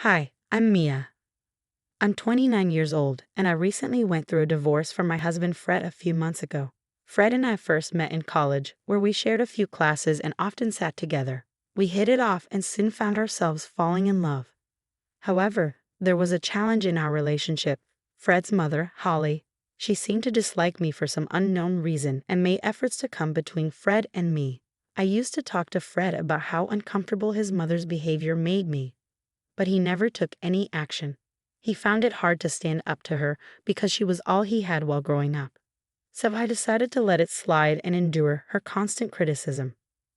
Hi, I'm Mia. I'm 29 years old, and I recently went through a divorce from my husband Fred a few months ago. Fred and I first met in college, where we shared a few classes and often sat together. We hit it off and soon found ourselves falling in love. However, there was a challenge in our relationship. Fred's mother, Holly, she seemed to dislike me for some unknown reason and made efforts to come between Fred and me. I used to talk to Fred about how uncomfortable his mother's behavior made me, but he never took any action. He found it hard to stand up to her because she was all he had while growing up. So I decided to let it slide and endure her constant criticism.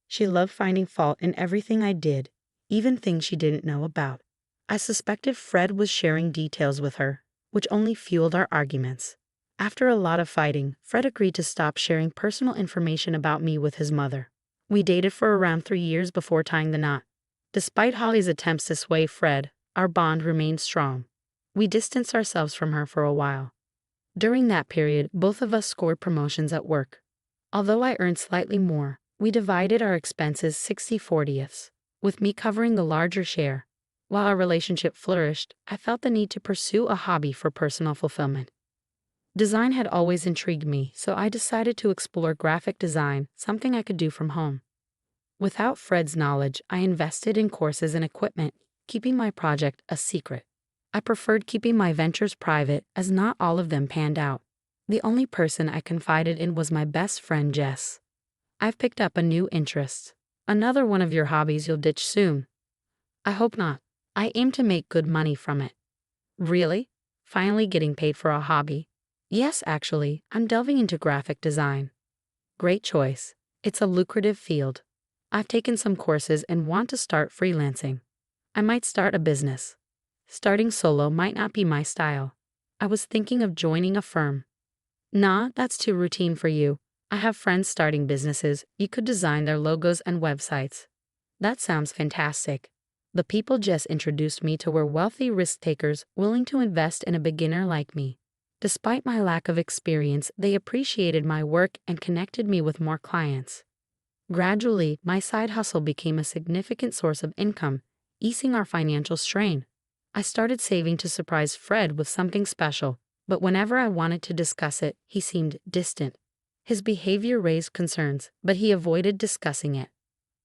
She loved finding fault in everything I did, even things she didn't know about. I suspected Fred was sharing details with her, which only fueled our arguments. After a lot of fighting, Fred agreed to stop sharing personal information about me with his mother. We dated for around 3 years before tying the knot. Despite Holly's attempts to sway Fred, our bond remained strong. We distanced ourselves from her for a while. During that period, both of us scored promotions at work. Although I earned slightly more, we divided our expenses 60/40ths, with me covering the larger share. While our relationship flourished, I felt the need to pursue a hobby for personal fulfillment. Design had always intrigued me, so I decided to explore graphic design, something I could do from home. Without Fred's knowledge, I invested in courses and equipment, keeping my project a secret. I preferred keeping my ventures private as not all of them panned out. The only person I confided in was my best friend Jess. I've picked up a new interest. Another one of your hobbies you'll ditch soon. I hope not. I aim to make good money from it. Really? Finally getting paid for a hobby? Yes, actually, I'm delving into graphic design. Great choice. It's a lucrative field. I've taken some courses and want to start freelancing. I might start a business. Starting solo might not be my style. I was thinking of joining a firm. Nah, that's too routine for you. I have friends starting businesses. You could design their logos and websites. That sounds fantastic. The people Jess introduced me to were wealthy risk takers willing to invest in a beginner like me. Despite my lack of experience, they appreciated my work and connected me with more clients. Gradually, my side hustle became a significant source of income, easing our financial strain. I started saving to surprise Fred with something special, but whenever I wanted to discuss it, he seemed distant. His behavior raised concerns, but he avoided discussing it.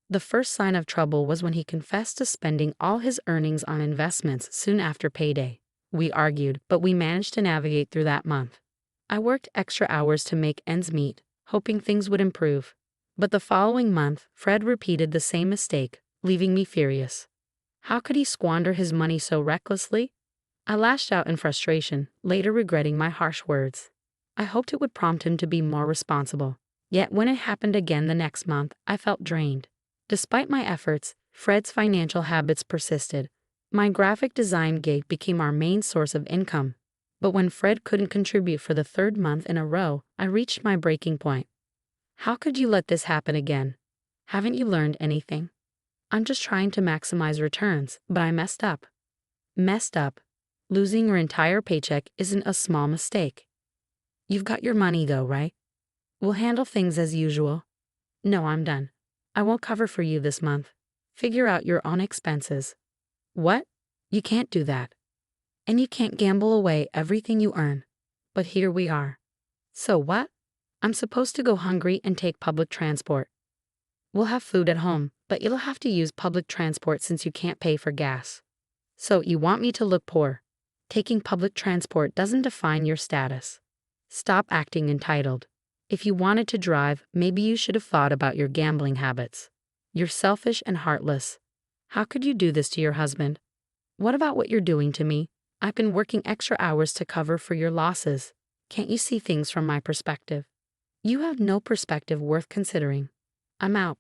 The first sign of trouble was when he confessed to spending all his earnings on investments soon after payday. We argued, but we managed to navigate through that month. I worked extra hours to make ends meet, hoping things would improve. But the following month, Fred repeated the same mistake, leaving me furious. How could he squander his money so recklessly? I lashed out in frustration, later regretting my harsh words. I hoped it would prompt him to be more responsible. Yet when it happened again the next month, I felt drained. Despite my efforts, Fred's financial habits persisted. My graphic design gig became our main source of income. But when Fred couldn't contribute for the third month in a row, I reached my breaking point. How could you let this happen again? Haven't you learned anything? I'm just trying to maximize returns, but I messed up. Messed up. Losing your entire paycheck isn't a small mistake. You've got your money though, right? We'll handle things as usual. No, I'm done. I won't cover for you this month. Figure out your own expenses. What? You can't do that. And you can't gamble away everything you earn. But here we are. So what? I'm supposed to go hungry and take public transport. We'll have food at home, but you'll have to use public transport since you can't pay for gas. So you want me to look poor? Taking public transport doesn't define your status. Stop acting entitled. If you wanted to drive, maybe you should have thought about your gambling habits. You're selfish and heartless. How could you do this to your husband? What about what you're doing to me? I've been working extra hours to cover for your losses. Can't you see things from my perspective? You have no perspective worth considering. I'm out.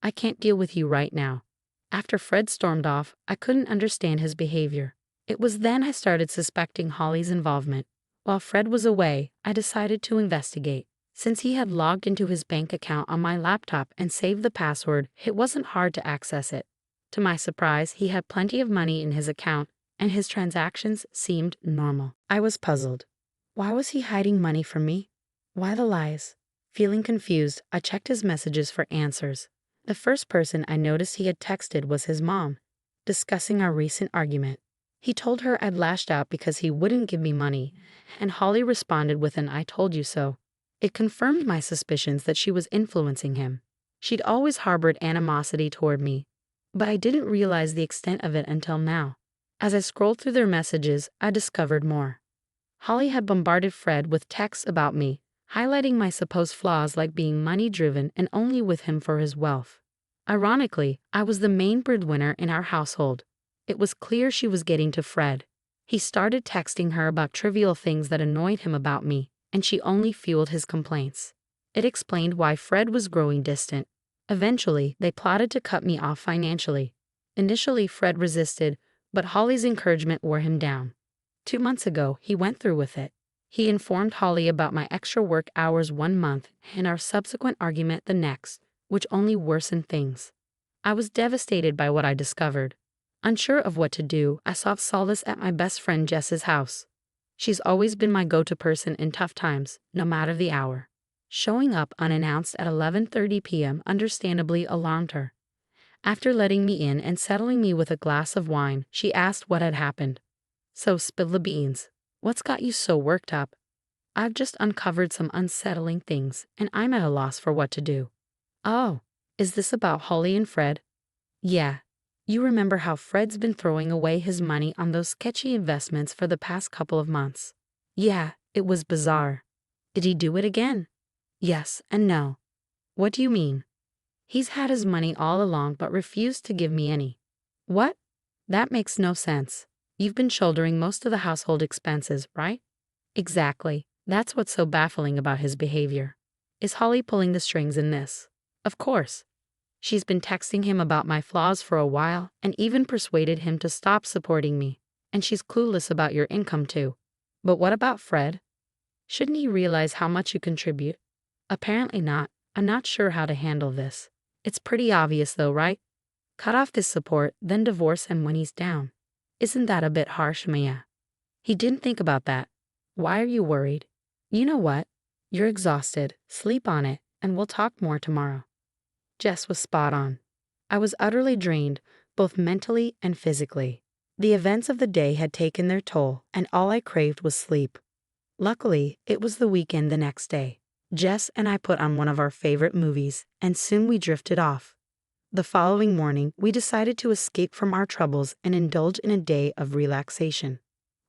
I can't deal with you right now. After Fred stormed off, I couldn't understand his behavior. It was then I started suspecting Holly's involvement. While Fred was away, I decided to investigate. Since he had logged into his bank account on my laptop and saved the password, it wasn't hard to access it. To my surprise, he had plenty of money in his account, and his transactions seemed normal. I was puzzled. Why was he hiding money from me? Why the lies? Feeling confused, I checked his messages for answers. The first person I noticed he had texted was his mom, discussing our recent argument. He told her I'd lashed out because he wouldn't give me money, and Holly responded with an "I told you so." It confirmed my suspicions that she was influencing him. She'd always harbored animosity toward me, but I didn't realize the extent of it until now. As I scrolled through their messages, I discovered more. Holly had bombarded Fred with texts about me, highlighting my supposed flaws like being money-driven and only with him for his wealth. Ironically, I was the main breadwinner in our household. It was clear she was getting to Fred. He started texting her about trivial things that annoyed him about me, and she only fueled his complaints. It explained why Fred was growing distant. Eventually, they plotted to cut me off financially. Initially, Fred resisted, but Holly's encouragement wore him down. 2 months ago, he went through with it. He informed Holly about my extra work hours 1 month and our subsequent argument the next, which only worsened things. I was devastated by what I discovered. Unsure of what to do, I sought solace at my best friend Jess's house. She's always been my go-to person in tough times, no matter the hour. Showing up unannounced at 11:30 p.m. understandably alarmed her. After letting me in and settling me with a glass of wine, she asked what had happened. "So spill the beans. What's got you so worked up?" "I've just uncovered some unsettling things, and I'm at a loss for what to do." "Oh, is this about Holly and Fred?" "Yeah. You remember how Fred's been throwing away his money on those sketchy investments for the past couple of months?" "Yeah, it was bizarre." "Did he do it again?" "Yes and no." "What do you mean?" "He's had his money all along but refused to give me any." "What? That makes no sense. You've been shouldering most of the household expenses, right?" "Exactly. That's what's so baffling about his behavior." "Is Holly pulling the strings in this?" "Of course. She's been texting him about my flaws for a while and even persuaded him to stop supporting me. And she's clueless about your income too." "But what about Fred? Shouldn't he realize how much you contribute?" "Apparently not. I'm not sure how to handle this. It's pretty obvious though, right? Cut off his support, then divorce him when he's down. Isn't that a bit harsh, Mia?" "He didn't think about that. Why are you worried?" "You know what? You're exhausted. Sleep on it, and we'll talk more tomorrow." Jess was spot on. I was utterly drained, both mentally and physically. The events of the day had taken their toll, and all I craved was sleep. Luckily, it was the weekend the next day. Jess and I put on one of our favorite movies, and soon we drifted off. The following morning, we decided to escape from our troubles and indulge in a day of relaxation.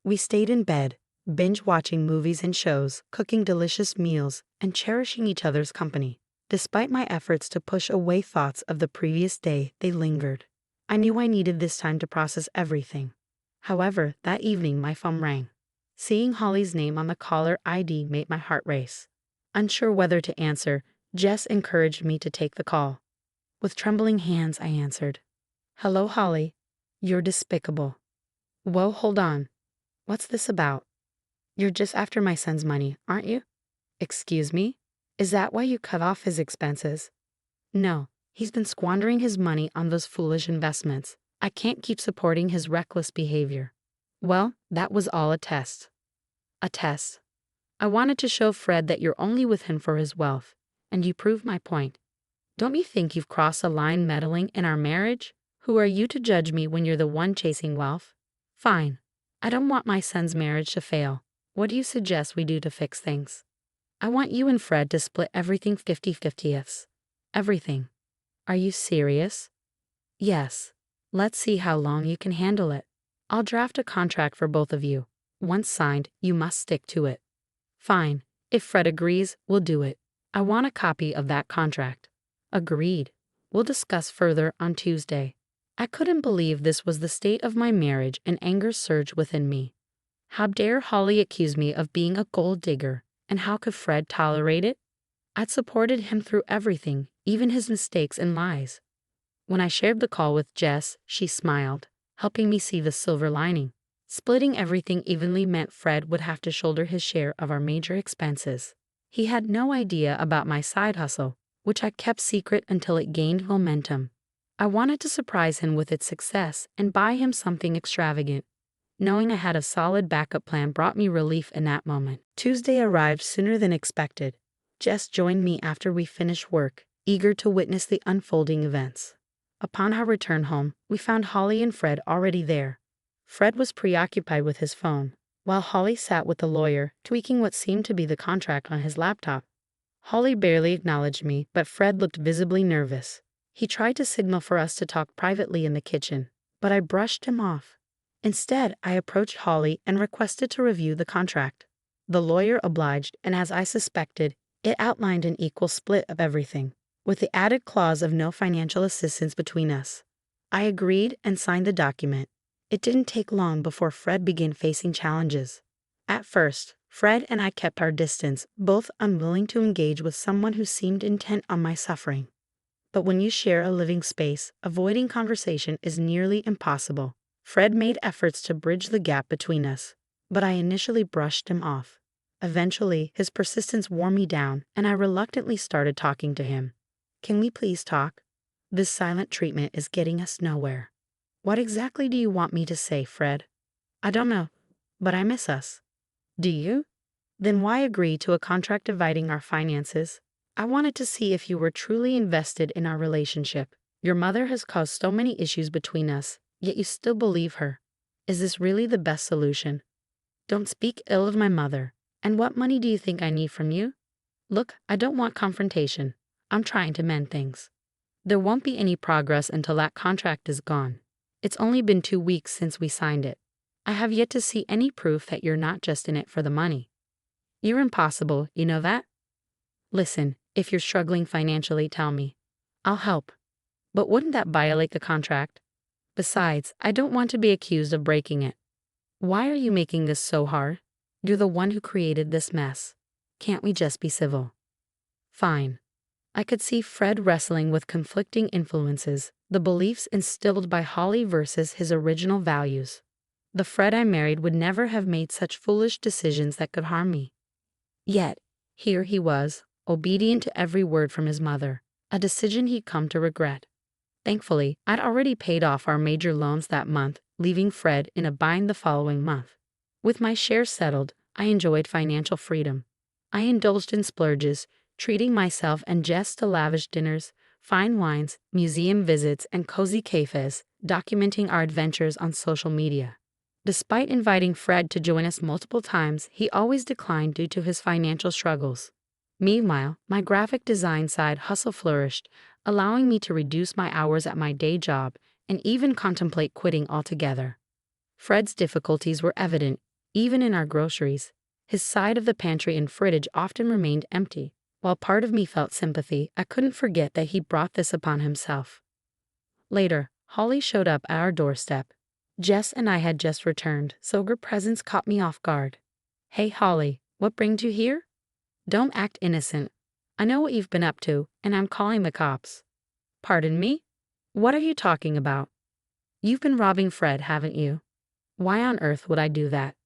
We stayed in bed, binge-watching movies and shows, cooking delicious meals, and cherishing each other's company. Despite my efforts to push away thoughts of the previous day, they lingered. I knew I needed this time to process everything. However, that evening my phone rang. Seeing Holly's name on the caller ID made my heart race. Unsure whether to answer, Jess encouraged me to take the call. With trembling hands, I answered. "Hello, Holly. You're despicable." "Whoa, hold on. What's this about?" "You're just after my son's money, aren't you?" "Excuse me? Is that why you cut off his expenses?" "No, he's been squandering his money on those foolish investments. I can't keep supporting his reckless behavior." "Well, that was all a test." "A test. I wanted to show Fred that you're only with him for his wealth, and you proved my point. Don't you think you've crossed a line meddling in our marriage? Who are you to judge me when you're the one chasing wealth?" "Fine. I don't want my son's marriage to fail. What do you suggest we do to fix things?" "I want you and Fred to split everything 50-50ths. Everything." "Are you serious?" "Yes. Let's see how long you can handle it. I'll draft a contract for both of you. Once signed, you must stick to it." "Fine. If Fred agrees, we'll do it. I want a copy of that contract." "Agreed. We'll discuss further on Tuesday." I couldn't believe this was the state of my marriage, and anger surged within me. How dare Holly accuse me of being a gold digger, and how could Fred tolerate it? I'd supported him through everything, even his mistakes and lies. When I shared the call with Jess, she smiled, helping me see the silver lining. Splitting everything evenly meant Fred would have to shoulder his share of our major expenses. He had no idea about my side hustle, which I kept secret until it gained momentum. I wanted to surprise him with its success and buy him something extravagant. Knowing I had a solid backup plan brought me relief in that moment. Tuesday arrived sooner than expected. Jess joined me after we finished work, eager to witness the unfolding events. Upon our return home, we found Holly and Fred already there. Fred was preoccupied with his phone, while Holly sat with the lawyer, tweaking what seemed to be the contract on his laptop. Holly barely acknowledged me, but Fred looked visibly nervous. He tried to signal for us to talk privately in the kitchen, but I brushed him off. Instead, I approached Holly and requested to review the contract. The lawyer obliged, and as I suspected, it outlined an equal split of everything, with the added clause of no financial assistance between us. I agreed and signed the document. It didn't take long before Fred began facing challenges. At first, Fred and I kept our distance, both unwilling to engage with someone who seemed intent on my suffering. But when you share a living space, avoiding conversation is nearly impossible. Fred made efforts to bridge the gap between us, but I initially brushed him off. Eventually, his persistence wore me down, and I reluctantly started talking to him. "Can we please talk? This silent treatment is getting us nowhere." "What exactly do you want me to say, Fred?" "I don't know, but I miss us." "Do you? Then why agree to a contract dividing our finances?" "I wanted to see if you were truly invested in our relationship. Your mother has caused so many issues between us, yet you still believe her. Is this really the best solution?" "Don't speak ill of my mother. And what money do you think I need from you?" "Look, I don't want confrontation. I'm trying to mend things. There won't be any progress until that contract is gone. It's only been 2 weeks since we signed it. I have yet to see any proof that you're not just in it for the money." "You're impossible, you know that?" "Listen, if you're struggling financially, tell me. I'll help. But wouldn't that violate the contract? Besides, I don't want to be accused of breaking it." "Why are you making this so hard? You're the one who created this mess. Can't we just be civil?" "Fine." I could see Fred wrestling with conflicting influences, the beliefs instilled by Holly versus his original values. The Fred I married would never have made such foolish decisions that could harm me. Yet, here he was, obedient to every word from his mother, a decision he'd come to regret. Thankfully, I'd already paid off our major loans that month, leaving Fred in a bind the following month. With my shares settled, I enjoyed financial freedom. I indulged in splurges, treating myself and Jess to lavish dinners, fine wines, museum visits, and cozy cafes, documenting our adventures on social media. Despite inviting Fred to join us multiple times, he always declined due to his financial struggles. Meanwhile, my graphic design side hustle flourished, allowing me to reduce my hours at my day job and even contemplate quitting altogether. Fred's difficulties were evident, even in our groceries. His side of the pantry and fridge often remained empty. While part of me felt sympathy, I couldn't forget that he brought this upon himself. Later, Holly showed up at our doorstep. Jess and I had just returned, so her presence caught me off guard. "Hey Holly, what brings you here?" "Don't act innocent. I know what you've been up to, and I'm calling the cops." "Pardon me? What are you talking about?" "You've been robbing Fred, haven't you?" "Why on earth would I do that?"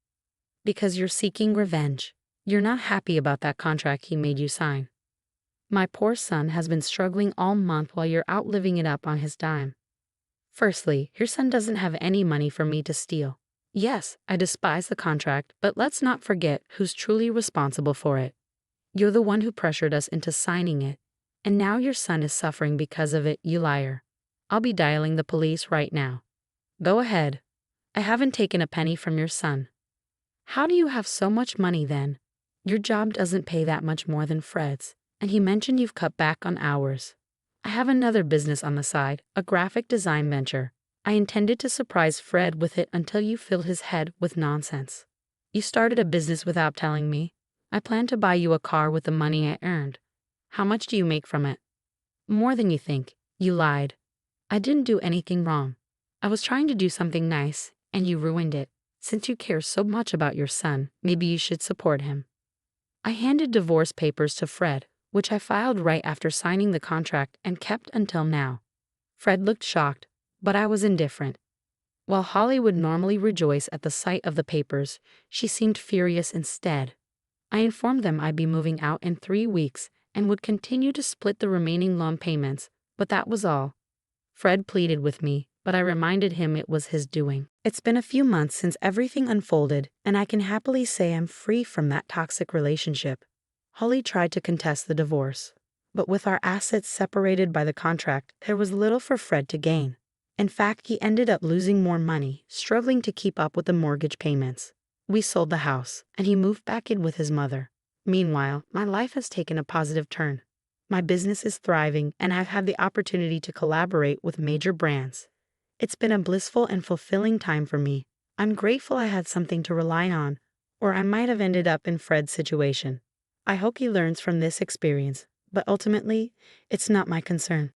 "Because you're seeking revenge. You're not happy about that contract he made you sign. My poor son has been struggling all month while you're out living it up on his dime. Firstly, your son doesn't have any money for me to steal. Yes, I despise the contract, but let's not forget who's truly responsible for it. You're the one who pressured us into signing it, and now your son is suffering because of it, you liar. I'll be dialing the police right now." "Go ahead. I haven't taken a penny from your son." "How do you have so much money then? Your job doesn't pay that much more than Fred's, and he mentioned you've cut back on hours." "I have another business on the side, a graphic design venture. I intended to surprise Fred with it until you filled his head with nonsense. You started a business without telling me. I plan to buy you a car with the money I earned. How much do you make from it?" "More than you think. You lied. I didn't do anything wrong. I was trying to do something nice, and you ruined it. Since you care so much about your son, maybe you should support him." I handed divorce papers to Fred, which I filed right after signing the contract and kept until now. Fred looked shocked, but I was indifferent. While Holly would normally rejoice at the sight of the papers, she seemed furious instead. I informed them I'd be moving out in 3 weeks and would continue to split the remaining loan payments, but that was all. Fred pleaded with me, but I reminded him it was his doing. It's been a few months since everything unfolded, and I can happily say I'm free from that toxic relationship. Holly tried to contest the divorce, but with our assets separated by the contract, there was little for Fred to gain. In fact, he ended up losing more money, struggling to keep up with the mortgage payments. We sold the house, and he moved back in with his mother. Meanwhile, my life has taken a positive turn. My business is thriving, and I've had the opportunity to collaborate with major brands. It's been a blissful and fulfilling time for me. I'm grateful I had something to rely on, or I might have ended up in Fred's situation. I hope he learns from this experience, but ultimately, it's not my concern.